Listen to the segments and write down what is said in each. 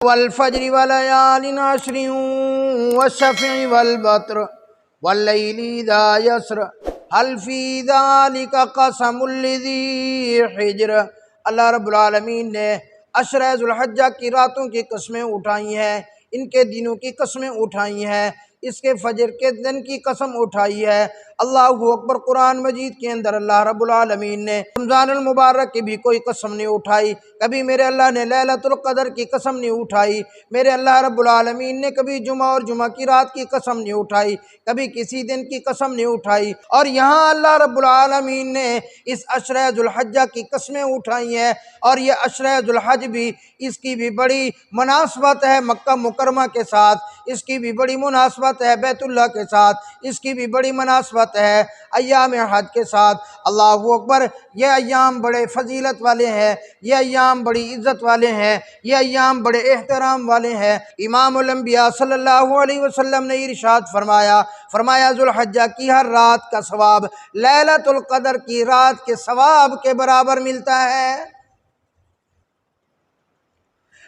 والفجر وليال عشر والشفع والوتر والليل إذا يسر هل في ذلك قسم لذي حجر۔ اللہ رب العالمین نے عشرہ ذوالحجہ کی راتوں کی قسمیں اٹھائی ہیں، ان کے دنوں کی قسمیں اٹھائی ہیں، اس کے فجر کے دن کی قسم اٹھائی ہے۔ اللہ اکبر۔ قرآن مجید کے اندر اللہ رب العالمین نے رمضان المبارک کی بھی کوئی قسم نہیں اٹھائی، کبھی میرے اللہ نے لیلۃ القدر کی قسم نہیں اٹھائی، میرے اللہ رب العالمین نے کبھی جمعہ اور جمعہ کی رات کی قسم نہیں اٹھائی، کبھی کسی دن کی قسم نہیں اٹھائی۔ اور یہاں اللہ رب العالمین نے اس عشرہ ذوالحجہ کی قسمیں اٹھائی ہیں، اور یہ عشرہ ذوالحج بھی، اس کی بھی بڑی مناسبت ہے مکہ مکرمہ کے ساتھ، اس کی بھی بڑی مناسبت ہے بیت اللہ کے ساتھ، اس کی بھی بڑی مناسبت ہے ایام حج کے ساتھ۔ اللہ اکبر۔ یہ ایام بڑے فضیلت والے ہیں، یہ ایام بڑی عزت والے ہیں، یہ ایام بڑے احترام والے ہیں۔ امام الانبیاء صلی اللہ علیہ وسلم نے ارشاد فرمایا ذوالحجہ کی ہر رات کا ثواب لیلۃ القدر کی رات کے ثواب کے برابر ملتا ہے۔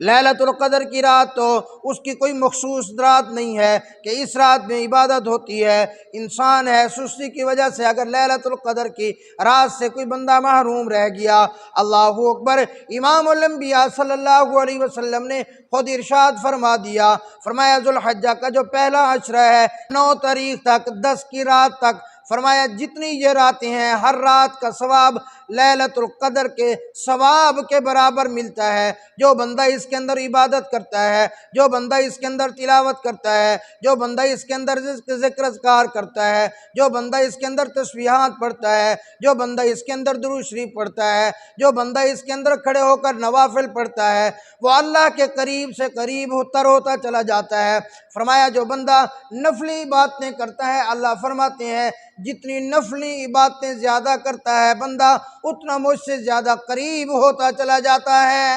لیلۃ القدر کی رات تو اس کی کوئی مخصوص رات نہیں ہے کہ اس رات میں عبادت ہوتی ہے۔ انسان ہے، سستی کی وجہ سے اگر لیلۃ القدر کی رات سے کوئی بندہ محروم رہ گیا، اللہ اکبر، امام الانبیاء صلی اللہ علیہ وسلم نے خود ارشاد فرمایا ذوالحجہ کا جو پہلا عشرہ ہے 9 تاریخ تک، 10 کی رات تک، فرمایا جتنی یہ راتیں ہیں ہر رات کا ثواب لیلۃ القدر کے ثواب کے برابر ملتا ہے۔ جو بندہ اس کے اندر عبادت کرتا ہے، جو بندہ اس کے اندر تلاوت کرتا ہے، جو بندہ اس کے اندر ذکر اذکار کرتا ہے، جو بندہ اس کے اندر تسبیحات پڑھتا ہے، جو بندہ اس کے اندر درود شریف پڑھتا ہے، جو بندہ اس کے اندر کھڑے ہو کر نوافل پڑھتا ہے، وہ اللہ کے قریب سے قریب تر ہوتا چلا جاتا ہے۔ فرمایا جو بندہ نفلی عبادتیں کرتا ہے، اللہ فرماتے ہیں جتنی نفلی عبادتیں زیادہ کرتا ہے بندہ، اتنا مجھ سے زیادہ قریب ہوتا چلا جاتا ہے۔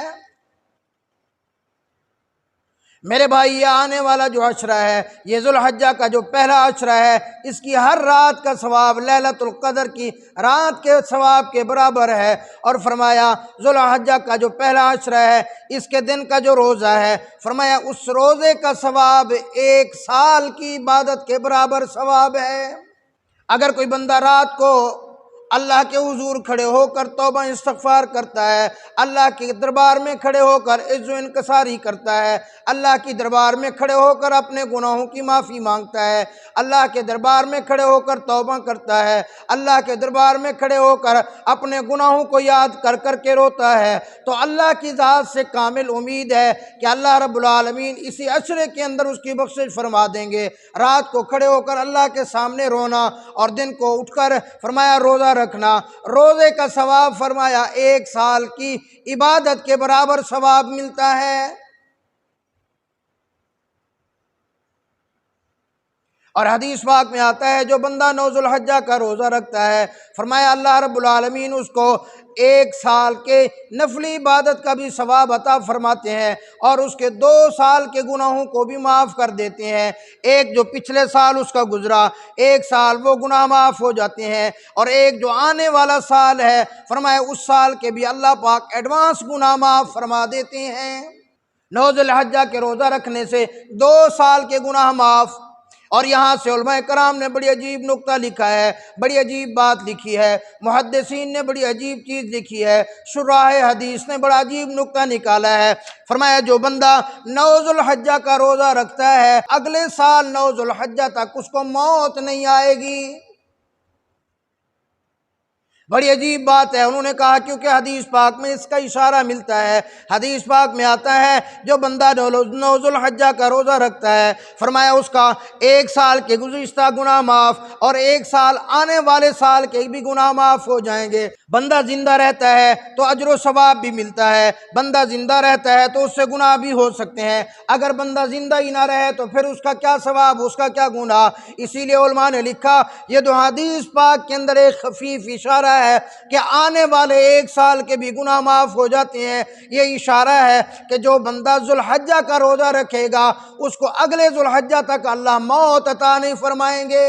میرے بھائی، یہ آنے والا جو عشرہ ہے، یہ ذوالحجہ کا جو پہلا عشرہ ہے، اس کی ہر رات کا ثواب لیلۃ القدر کی رات کے ثواب کے برابر ہے۔ اور فرمایا ذوالحجہ کا جو پہلا عشرہ ہے، اس کے دن کا جو روزہ ہے، فرمایا اس روزے کا ثواب 1 سال کی عبادت کے برابر ثواب ہے۔ اگر کوئی بندہ رات کو اللہ کے حضور کھڑے ہو کر توبہ استغفار کرتا ہے، اللہ کے دربار میں کھڑے ہو کر عز و انکساری کرتا ہے، اللہ کی دربار میں کھڑے ہو کر اپنے گناہوں کی معافی مانگتا ہے، اللہ کے دربار میں کھڑے ہو کر توبہ کرتا ہے، اللہ کے دربار میں کھڑے ہو کر اپنے گناہوں کو یاد کر کر کے روتا ہے، تو اللہ کی ذات سے کامل امید ہے کہ اللہ رب العالمین اسی عشرے کے اندر اس کی بخشش فرما دیں گے۔ رات کو کھڑے ہو کر اللہ کے سامنے رونا اور دن کو اٹھ کر فرمایا روزہ رکھنا، روزے کا ثواب فرمایا 1 سال کی عبادت کے برابر ثواب ملتا ہے۔ اور حدیث پاک میں آتا ہے جو بندہ 9 ذوالحجہ کا روزہ رکھتا ہے، فرمایا اللہ رب العالمین اس کو 1 سال کے نفلی عبادت کا بھی ثواب عطا فرماتے ہیں، اور اس کے 2 سال کے گناہوں کو بھی معاف کر دیتے ہیں۔ ایک جو پچھلے سال اس کا گزرا، 1 سال وہ گناہ معاف ہو جاتے ہیں، اور ایک جو آنے والا سال ہے، فرمایا اس سال کے بھی اللہ پاک ایڈوانس گناہ معاف فرما دیتے ہیں۔ 9 ذوالحجہ کے روزہ رکھنے سے 2 سال کے گناہ معاف۔ اور یہاں سے علماء کرام نے بڑی عجیب نکتہ لکھا ہے، بڑی عجیب بات لکھی ہے، محدثین نے بڑی عجیب چیز لکھی ہے، شراح حدیث نے بڑا عجیب نکتہ نکالا ہے۔ فرمایا جو بندہ 9 ذوالحجہ کا روزہ رکھتا ہے، اگلے سال 9 ذوالحجہ تک اس کو موت نہیں آئے گی۔ بڑی عجیب بات ہے۔ انہوں نے کہا کیونکہ حدیث پاک میں اس کا اشارہ ملتا ہے۔ حدیث پاک میں آتا ہے جو بندہ 9 ذوالحجہ کا روزہ رکھتا ہے، فرمایا اس کا 1 سال کے گزشتہ گناہ معاف، اور 1 سال آنے والے سال کے بھی گناہ معاف ہو جائیں گے۔ بندہ زندہ رہتا ہے تو اجر و ثواب بھی ملتا ہے، بندہ زندہ رہتا ہے تو اس سے گناہ بھی ہو سکتے ہیں، اگر بندہ زندہ ہی نہ رہے تو پھر اس کا کیا ثواب، اس کا کیا گناہ۔ اسی لیے علماء نے لکھا یہ تو حدیث پاک کے اندر ایک خفیف اشارہ ہے کہ آنے والے 1 سال کے بھی گناہ معاف ہو جاتے ہیں۔ یہ اشارہ ہے کہ جو بندہ ذوالحجہ کا روزہ رکھے گا اس کو اگلے ذوالحجہ تک اللہ موت عطا نہیں فرمائیں گے۔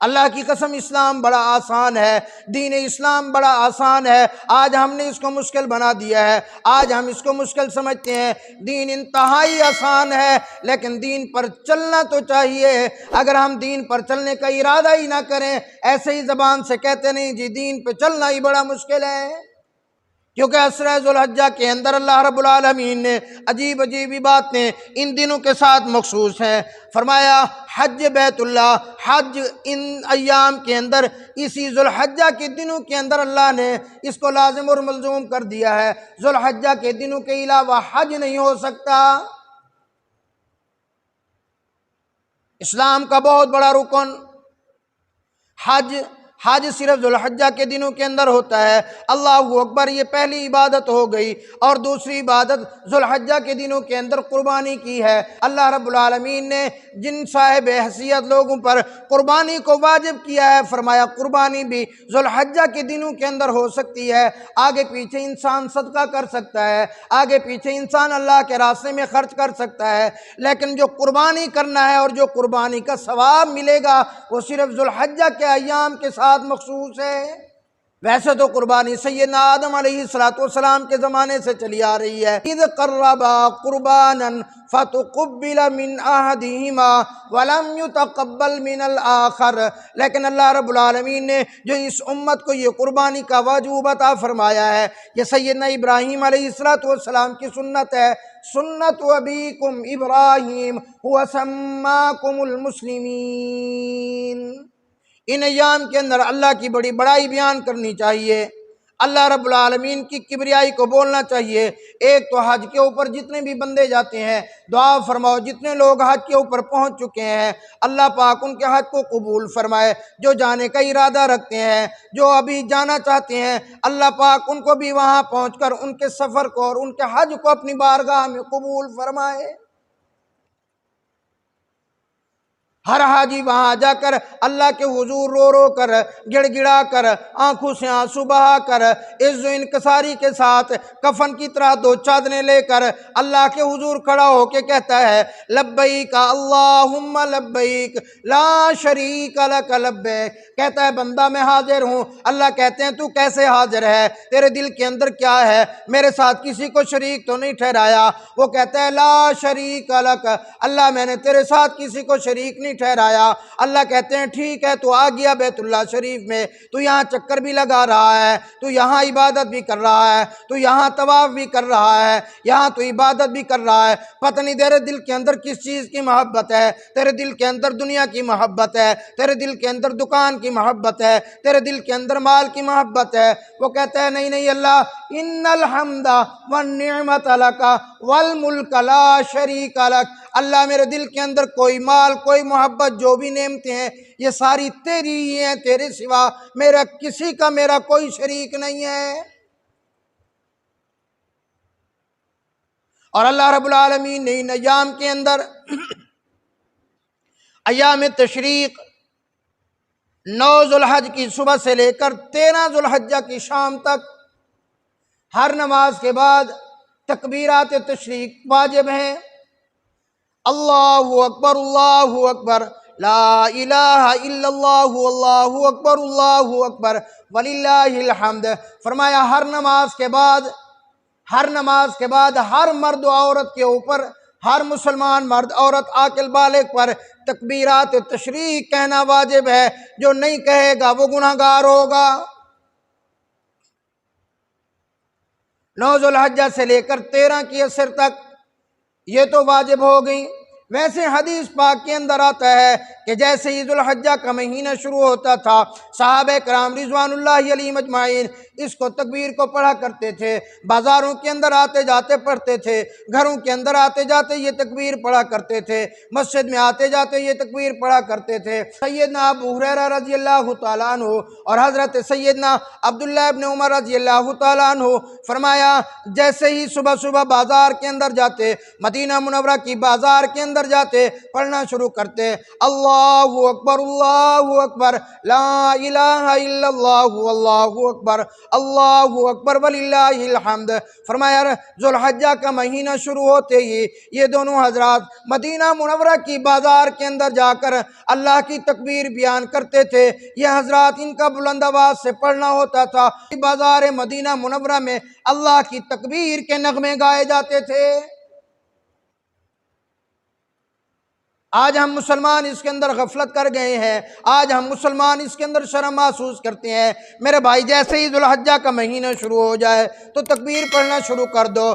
اللہ کی قسم اسلام بڑا آسان ہے، دین اسلام بڑا آسان ہے۔ آج ہم نے اس کو مشکل بنا دیا ہے، آج ہم اس کو مشکل سمجھتے ہیں۔ دین انتہائی آسان ہے، لیکن دین پر چلنا تو چاہیے۔ اگر ہم دین پر چلنے کا ارادہ ہی نہ کریں، ایسے ہی زبان سے کہتے نہیں جی دین پہ چلنا ہی بڑا مشکل ہے، کیونکہ عشرہ ذوالحجہ کے اندر اللہ رب العالمین نے عجیب عجیب باتیں ان دنوں کے ساتھ مخصوص ہیں۔ فرمایا حج بیت اللہ، حج ان ایام کے اندر، اسی ذوالحجہ کے دنوں کے اندر اللہ نے اس کو لازم اور ملزوم کر دیا ہے۔ ذوالحجہ کے دنوں کے علاوہ حج نہیں ہو سکتا۔ اسلام کا بہت بڑا رکن حج صرف ذوالحجہ کے دنوں کے اندر ہوتا ہے۔ اللہ اکبر، یہ پہلی عبادت ہو گئی۔ اور دوسری عبادت ذوالحجہ کے دنوں کے اندر قربانی کی ہے۔ اللہ رب العالمین نے جن صاحب حیثیت لوگوں پر قربانی کو واجب کیا ہے، فرمایا قربانی بھی ذوالحجہ کے دنوں کے اندر ہو سکتی ہے۔ آگے پیچھے انسان صدقہ کر سکتا ہے، آگے پیچھے انسان اللہ کے راستے میں خرچ کر سکتا ہے، لیکن جو قربانی کرنا ہے اور جو قربانی کا ثواب ملے گا وہ صرف ذوالحجہ کے ایام کے ساتھ مخصوص ہے۔ ویسے تو قربانی سیدنا آدم علیہ السلام کے زمانے سے چلی آ رہی ہے۔ اذ قربا قربانا فتقبل من احدہما ولم یتقبل من الاخر، لیکن اللہ رب العالمین نے جو اس امت کو یہ قربانی کا واجب عطا فرمایا ہے، یہ سیدنا ابراہیم علیہ السلام کی سنت ہے۔ سنت ابیکم ابراہیم هو سماکم المسلمین۔ ان ایام کے اندر اللہ کی بڑی بڑائی بیان کرنی چاہیے، اللہ رب العالمین کی کبریائی کو بولنا چاہیے۔ ایک تو حج کے اوپر جتنے بھی بندے جاتے ہیں، دعا فرماؤ جتنے لوگ حج کے اوپر پہنچ چکے ہیں، اللہ پاک ان کے حج کو قبول فرمائے۔ جو جانے کا ارادہ رکھتے ہیں، جو ابھی جانا چاہتے ہیں، اللہ پاک ان کو بھی وہاں پہنچ کر ان کے سفر کو اور ان کے حج کو اپنی بارگاہ میں قبول فرمائے۔ ہر حاجی وہاں جا کر اللہ کے حضور رو رو کر، گڑ گڑا کر، آنکھوں سے آنسو بہا کر، عز و انکساری کے ساتھ کفن کی طرح دو چادریں لے کر اللہ کے حضور کھڑا ہو کے کہتا ہے لبیک اللہم لبیک لا شریک لک لبیک، کہتا ہے بندہ میں حاضر ہوں۔ اللہ کہتے ہیں تو کیسے حاضر ہے، تیرے دل کے اندر کیا ہے، میرے ساتھ کسی کو شریک تو نہیں ٹھہرایا؟ وہ کہتا ہے لا شریک لک، اللہ میں نے تیرے ساتھ کسی کو شریک نہیں ٹھہرایا۔ اللہ کہتے ہیں ٹھیک ہے، تو آ گیا بیت اللہ شریف میں، تو یہاں چکر بھی لگا رہا ہے، تو یہاں عبادت بھی کر رہا ہے، تو یہاں طواف بھی کر رہا ہے، یہاں تو عبادت بھی کر رہا ہے، پتہ نہیں تیرے دل کے اندر کس چیز کی محبت ہے۔ تیرے دل کے اندر دنیا کی محبت ہے، تیرے دل کے اندر دکان کی محبت ہے، تیرے دل کے اندر مال کی محبت ہے۔ وہ کہتا ہے نہیں نہیں اللہ، ان الحمد والنعمت لک والملک لا شریک لک، اللہ میرے دل کے اندر کوئی مال، کوئی محبت، جو بھی نعمتیں ہیں یہ ساری تیری ہی ہیں، تیرے سوا میرا کسی کا، میرا کوئی شریک نہیں ہے۔ اور اللہ رب العالمین نے ان ایام کے اندر ایام تشریق 9 ذوالحج کی صبح سے لے کر 13 ذوالحجہ کی شام تک ہر نماز کے بعد تکبیرات تشریق واجب ہیں۔ اللہ اکبر اللہ اکبر لا الہ الا اللہ اللہ اکبر وللہ الحمد۔ فرمایا ہر نماز کے بعد ہر مرد و عورت کے اوپر، ہر مسلمان مرد عورت عاقل بالغ پر تکبیرات تشریق کہنا واجب ہے۔ جو نہیں کہے گا وہ گناہگار ہوگا۔ 9 ذوالحجہ سے لے کر 13 کی عصر تک یہ تو واجب ہو گئی۔ ویسے حدیث پاک کے اندر آتا ہے کہ جیسے ہی ذوالحجہ کا مہینہ شروع ہوتا تھا، صحابہ کرام رضوان اللہ علیہم اجمعین اس کو تکبیر کو پڑھا کرتے تھے، بازاروں کے اندر آتے جاتے پڑھتے تھے، گھروں کے اندر آتے جاتے یہ تکبیر پڑھا کرتے تھے، مسجد میں آتے جاتے یہ تکبیر پڑھا کرتے تھے۔ سیدنا ابو ہریرہ رضی اللہ تعالیٰ عنہ اور حضرت سیدنا عبداللہ ابن عمر رضی اللہ تعالیٰ عنہ فرمایا جیسے ہی صبح صبح بازار کے اندر جاتے، مدینہ منورہ کی بازار کے اندر اندر جاتے پڑھنا شروع کرتے اللہ اکبر لا الہ الا اللہ واللہ اکبر وللہ الحمد۔ فرمایا ذوالحجہ کا مہینہ شروع ہوتے ہی یہ دونوں حضرات مدینہ منورہ کی بازار کے اندر جا کر اللہ کی تکبیر بیان کرتے تھے۔ یہ حضرات ان کا بلند آواز سے پڑھنا ہوتا تھا۔ بازار مدینہ منورہ میں اللہ کی تکبیر کے نغمے گائے جاتے تھے۔ آج ہم مسلمان اس کے اندر غفلت کر گئے ہیں، آج ہم مسلمان اس کے اندر شرم محسوس کرتے ہیں۔ میرے بھائی جیسے ہی ذوالحجہ کا مہینہ شروع ہو جائے تو تکبیر پڑھنا شروع کر دو،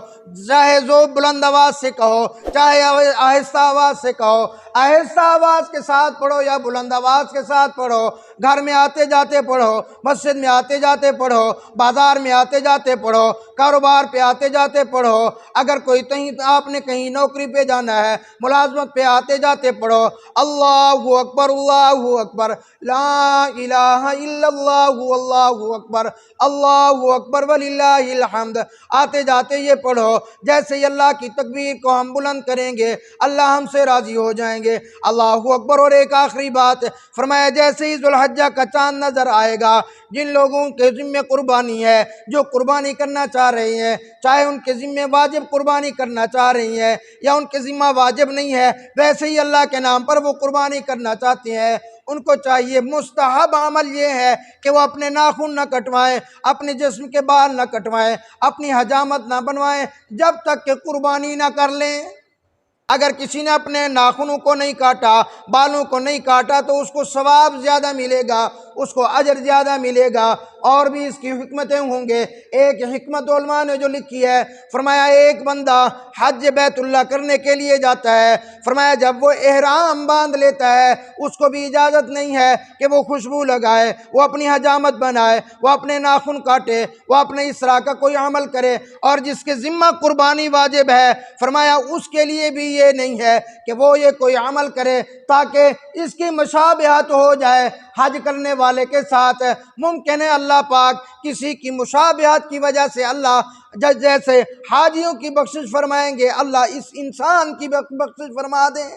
چاہے جو بلند آواز سے کہو چاہے آہستہ آواز سے کہو، آہستہ آواز کے ساتھ پڑھو یا بلند آواز کے ساتھ پڑھو، گھر میں آتے جاتے پڑھو، مسجد میں آتے جاتے پڑھو، بازار میں آتے جاتے پڑھو، کاروبار پہ آتے جاتے پڑھو، اگر کوئی آپ نے کہیں نوکری پہ جانا ہے، ملازمت پہ آتے جاتے پڑھو اللہ اکبر لا الہ الا اللہ اللہ اکبر وللہ الحمد۔ آتے جاتے یہ پڑھو، جیسے ہی اللہ کی تکبیر کو ہم بلند کریں گے اللہ ہم سے راضی ہو جائیں گے۔ اللہ اکبر۔ اور ایک آخری بات فرمایا، جیسے ہی ذوالحجہ کا چاند نظر آئے گا، جن لوگوں کے ذمہ قربانی ہے، جو قربانی کرنا چاہ رہے ہیں، چاہے ان کے ذمہ واجب قربانی کرنا چاہ رہی ہیں یا ان کے ذمہ واجب نہیں ہے، ویسے ہی اللہ کے نام پر وہ قربانی کرنا چاہتے ہیں، ان کو چاہیے، مستحب عمل یہ ہے کہ وہ اپنے ناخن نہ کٹوائیں، اپنے جسم کے بال نہ کٹوائیں، اپنی حجامت نہ بنوائیں جب تک کہ قربانی نہ کر لیں۔ اگر کسی نے اپنے ناخنوں کو نہیں کاٹا، بالوں کو نہیں کاٹا، تو اس کو ثواب زیادہ ملے گا، اس کو اجر زیادہ ملے گا، اور بھی اس کی حکمتیں ہوں گے۔ ایک حکمت علماء نے جو لکھی ہے، فرمایا ایک بندہ حج بیت اللہ کرنے کے لیے جاتا ہے، فرمایا جب وہ احرام باندھ لیتا ہے اس کو بھی اجازت نہیں ہے کہ وہ خوشبو لگائے، وہ اپنی حجامت بنائے، وہ اپنے ناخن کاٹے، وہ اپنے اس طرح کا کوئی عمل کرے، اور جس کے ذمہ قربانی واجب ہے فرمایا اس کے لیے بھی یہ نہیں ہے کہ وہ یہ کوئی عمل کرے تاکہ اس کی مشابہت ہو جائے حج کرنے والے کے ساتھ۔ ممکن ہے اللہ پاک کسی کی مشابہت کی وجہ سے اللہ جیسے حاجیوں کی بخشش فرمائیں گے، اللہ اس انسان کی بخشش فرما دیں،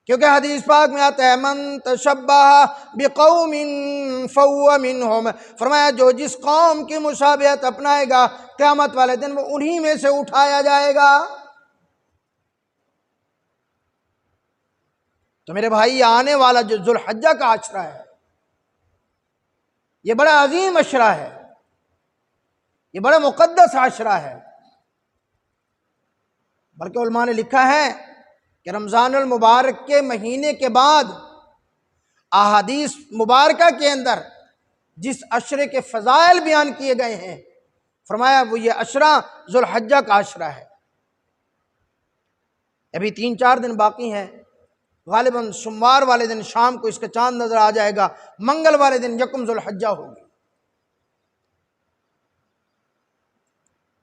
کیونکہ حدیث پاک میں آتا ہے من تشبہ بقوم فہو منہم، فرمایا جو جس قوم کی مشابہت اپنائے گا قیامت والے دن وہ انہی میں سے اٹھایا جائے گا۔ تو میرے بھائی یہ آنے والا جو ذوالحجہ کا عشرہ ہے یہ بڑا عظیم عشرہ ہے، یہ بڑا مقدس عشرہ ہے، بلکہ علماء نے لکھا ہے کہ رمضان المبارک کے مہینے کے بعد احادیث مبارکہ کے اندر جس عشرے کے فضائل بیان کیے گئے ہیں، فرمایا وہ یہ عشرہ ذوالحجہ کا عشرہ ہے۔ ابھی 3-4 دن باقی ہیں، غالباً سوموار والے دن شام کو اس کا چاند نظر آ جائے گا، منگل والے دن یکم ذوالحجہ ہوگی۔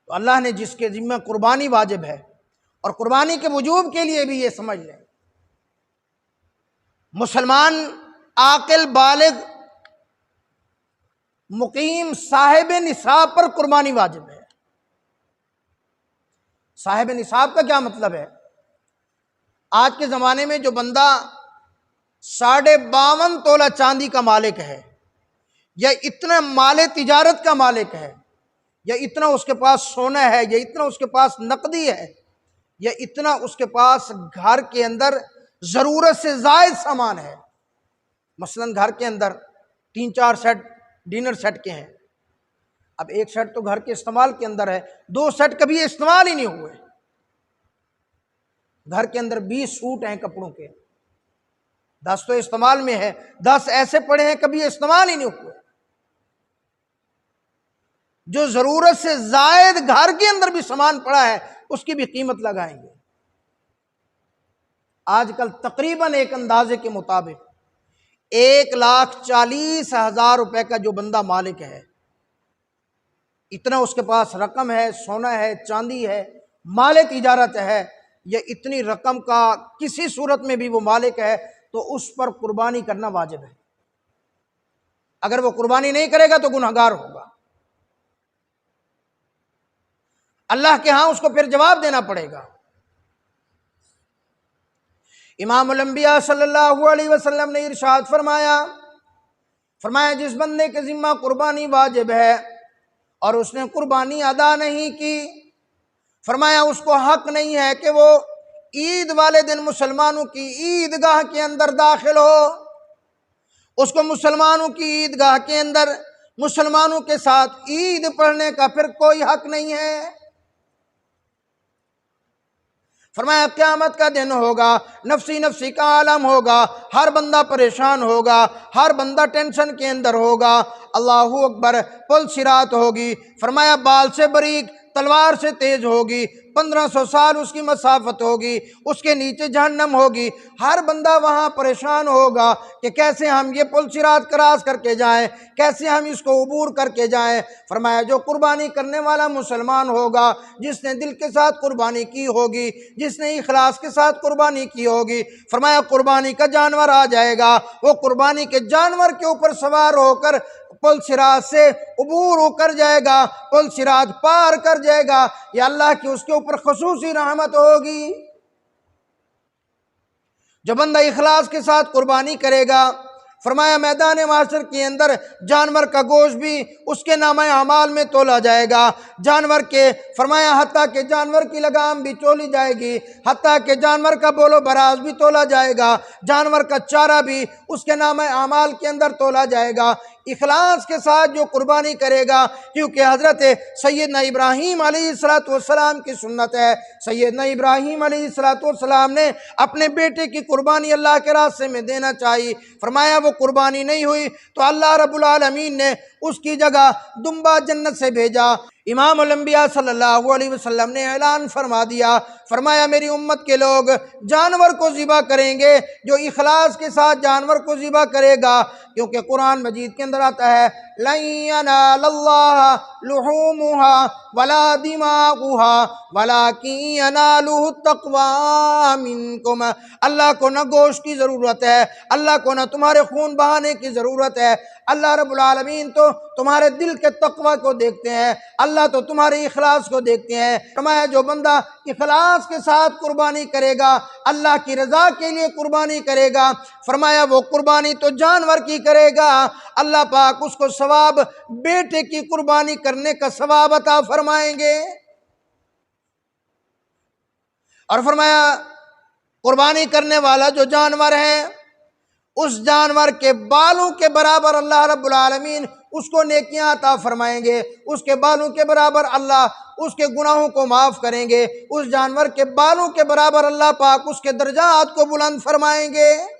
تو اللہ نے جس کے ذمہ قربانی واجب ہے، اور قربانی کے وجوب کے لیے بھی یہ سمجھ لیں، مسلمان عاقل بالغ مقیم صاحب نصاب پر قربانی واجب ہے۔ صاحب نصاب کا کیا مطلب ہے؟ آج کے زمانے میں جو بندہ 52.5 تولہ چاندی کا مالک ہے، یا اتنا مال تجارت کا مالک ہے، یا اتنا اس کے پاس سونا ہے، یا اتنا اس کے پاس نقدی ہے، یا اتنا اس کے پاس گھر کے اندر ضرورت سے زائد سامان ہے، مثلا گھر کے اندر 3-4 سیٹ ڈنر سیٹ کے ہیں، اب ایک سیٹ تو گھر کے استعمال کے اندر ہے، 2 سیٹ کبھی استعمال ہی نہیں ہوئے، گھر کے اندر 20 سوٹ ہیں کپڑوں کے، 10 تو استعمال میں ہے، 10 ایسے پڑے ہیں کبھی استعمال ہی نہیں ہوئے، جو ضرورت سے زائد گھر کے اندر بھی سامان پڑا ہے اس کی بھی قیمت لگائیں گے۔ آج کل تقریباً ایک اندازے کے مطابق 1,40,000 روپے کا جو بندہ مالک ہے، اتنا اس کے پاس رقم ہے، سونا ہے، چاندی ہے، مال تجارت ہے، یا اتنی رقم کا کسی صورت میں بھی وہ مالک ہے، تو اس پر قربانی کرنا واجب ہے۔ اگر وہ قربانی نہیں کرے گا تو گنہگار ہوگا، اللہ کے ہاں اس کو پھر جواب دینا پڑے گا۔ امام الانبیاء صلی اللہ علیہ وسلم نے ارشاد فرمایا جس بندے کے ذمہ قربانی واجب ہے اور اس نے قربانی ادا نہیں کی، فرمایا اس کو حق نہیں ہے کہ وہ عید والے دن مسلمانوں کی عیدگاہ کے اندر داخل ہو، اس کو مسلمانوں کی عیدگاہ کے اندر مسلمانوں کے ساتھ عید پڑھنے کا پھر کوئی حق نہیں ہے۔ فرمایا قیامت کا دن ہوگا، نفسی نفسی کا عالم ہوگا، ہر بندہ پریشان ہوگا، ہر بندہ ٹینشن کے اندر ہوگا، اللہ اکبر، پل صراط ہوگی، فرمایا بال سے باریک تلوار سے تیز ہوگی، 1500 سال اس کی مسافت ہوگی، اس کے نیچے جہنم ہوگی، ہر بندہ وہاں پریشان ہوگا کہ کیسے ہم یہ پل صراط کراس کر کے جائیں، کیسے ہم اس کو عبور کر کے جائیں۔ فرمایا جو قربانی کرنے والا مسلمان ہوگا، جس نے دل کے ساتھ قربانی کی ہوگی، جس نے اخلاص کے ساتھ قربانی کی ہوگی، فرمایا قربانی کا جانور آ جائے گا، وہ قربانی کے جانور کے اوپر سوار ہو کر پل صراط سے عبور ہو کر جائے گا، پل صراط پار کر جائے گا، یا اللہ کی اس کے اوپر خصوصی رحمت ہوگی۔ جو بندہ اخلاص کے ساتھ قربانی کرے گا، فرمایا میدان محشر کے اندر جانور کا گوشت بھی اس کے نامہ اعمال میں تولا جائے گا، جانور کے، فرمایا حتیٰ کہ جانور کی لگام بھی تولی جائے گی، حتیٰ کہ جانور کا بول و براز بھی تولا جائے گا، جانور کا چارہ بھی اس کے نامہ اعمال کے اندر تولا جائے گا۔ اخلاص کے ساتھ جو قربانی کرے گا، کیونکہ حضرت سیدنا ابراہیم علیہ السلام کی سنت ہے، سیدنا ابراہیم علیہ السلام نے اپنے بیٹے کی قربانی اللہ کے راستے میں دینا چاہی، فرمایا وہ قربانی نہیں ہوئی تو اللہ رب العالمین نے اس کی جگہ دمبا جنت سے بھیجا۔ امام الانبیاء صلی اللہ علیہ وسلم نے اعلان فرما دیا، فرمایا میری امت کے لوگ جانور کو ذبح کریں گے، جو اخلاص کے ساتھ جانور کو ذبح کرے گا، کیونکہ قرآن مجید کے اندر آتا ہے لَن يَنَالَ اللَّهَ لُحُومُهَا وَلَا دِمَاؤُهَا وَلَكِن يَنَالُهُ التَّقْوَىٰ مِنكُمْ۔ اللہ کو نہ گوشت کی ضرورت ہے، اللہ کو نہ تمہارے خون بہانے کی ضرورت ہے، اللہ رب العالمین تو تمہارے دل کے تقوی کو دیکھتے ہیں، اللہ تو تمہارے اخلاص کو دیکھتے ہیں۔ فرمایا جو بندہ اخلاص کے ساتھ قربانی کرے گا، اللہ کی رضا کے لیے قربانی کرے گا، فرمایا وہ قربانی تو جانور کی کرے گا، اللہ پاک اس کو ثواب بیٹے کی قربانی کرنے کا ثواب عطا فرمائیں گے۔ اور فرمایا قربانی کرنے والا جو جانور ہے، اس جانور کے بالوں کے برابر اللہ رب العالمین اس کو نیکیاں عطا فرمائیں گے، اس کے بالوں کے برابر اللہ اس کے گناہوں کو معاف کریں گے، اس جانور کے بالوں کے برابر اللہ پاک اس کے درجات کو بلند فرمائیں گے۔